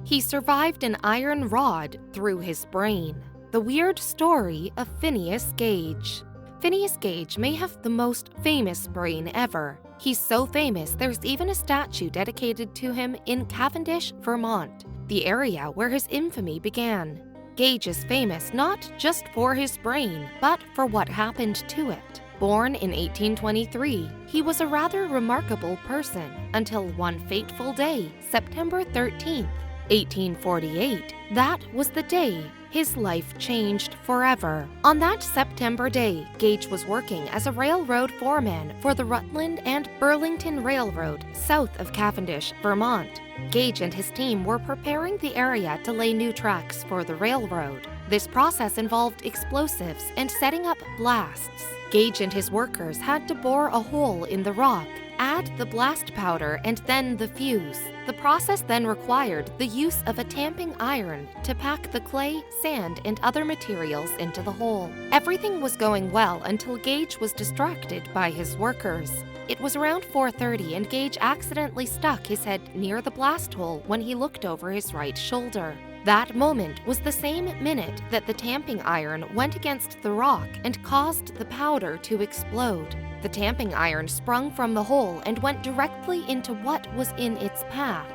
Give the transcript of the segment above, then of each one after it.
He survived an iron rod through his brain. The weird story of Phineas Gage. Phineas Gage may have the most famous brain ever. He's so famous there's even a statue dedicated to him in Cavendish, Vermont, the area where his infamy began. Gage is famous not just for his brain, but for what happened to it. Born in 1823, he was a rather remarkable person until one fateful day, September 13th, 1848. That was the day his life changed forever. On that September day, Gage was working as a railroad foreman for the Rutland and Burlington Railroad south of Cavendish, Vermont. Gage and his team were preparing the area to lay new tracks for the railroad. This process involved explosives and setting up blasts. Gage and his workers had to bore a hole in the rock, add the blast powder, and then the fuse. The process then required the use of a tamping iron to pack the clay, sand, and other materials into the hole. Everything was going well until Gage was distracted by his workers. It was around 4:30 and Gage accidentally stuck his head near the blast hole when he looked over his right shoulder. That moment was the same minute that the tamping iron went against the rock and caused the powder to explode. The tamping iron sprung from the hole and went directly into what was in its path: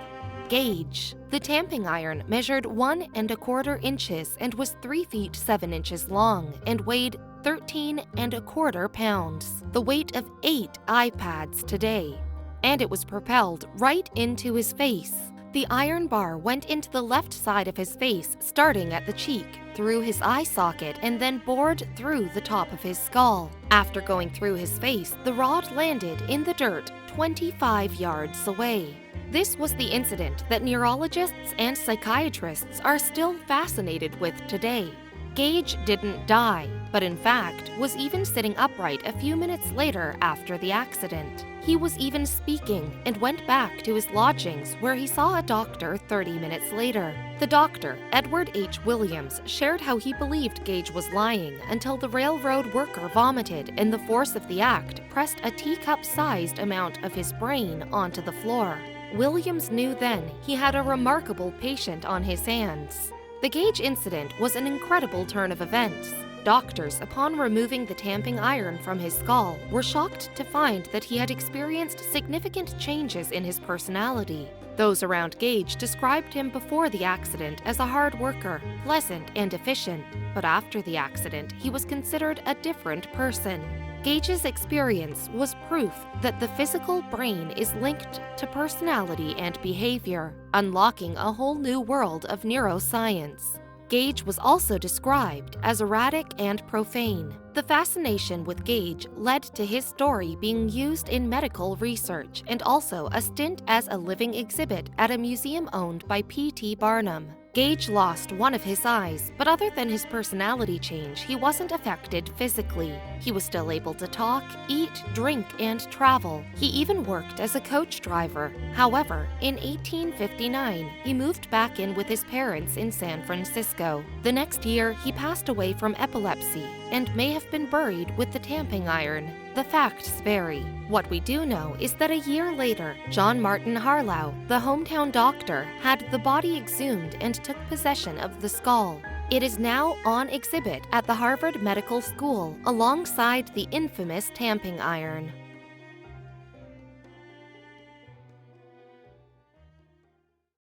Gage. The tamping iron measured 1 1/4 inches and was 3 feet 7 inches long and weighed 13 1/4 pounds, the weight of 8 iPads today. And it was propelled right into his face. The iron bar went into the left side of his face, starting at the cheek, through his eye socket, and then bored through the top of his skull. After going through his face, the rod landed in the dirt 25 yards away. This was the incident that neurologists and psychiatrists are still fascinated with today. Gage didn't die, but in fact was even sitting upright a few minutes later after the accident. He was even speaking and went back to his lodgings where he saw a doctor 30 minutes later. The doctor, Edward H. Williams, shared how he believed Gage was lying until the railroad worker vomited and the force of the act pressed a teacup-sized amount of his brain onto the floor. Williams knew then he had a remarkable patient on his hands. The Gage incident was an incredible turn of events. Doctors, upon removing the tamping iron from his skull, were shocked to find that he had experienced significant changes in his personality. Those around Gage described him before the accident as a hard worker, pleasant and efficient, but after the accident, he was considered a different person. Gage's experience was proof that the physical brain is linked to personality and behavior, unlocking a whole new world of neuroscience. Gage was also described as erratic and profane. The fascination with Gage led to his story being used in medical research and also a stint as a living exhibit at a museum owned by P.T. Barnum. Gage lost one of his eyes, but other than his personality change, he wasn't affected physically. He was still able to talk, eat, drink, and travel. He even worked as a coach driver. However, in 1859, he moved back in with his parents in San Francisco. The next year, he passed away from epilepsy and may have been buried with the tamping iron. The facts vary. What we do know is that a year later, John Martin Harlow, the hometown doctor, had the body exhumed and took possession of the skull. It is now on exhibit at the Harvard Medical School alongside the infamous tamping iron.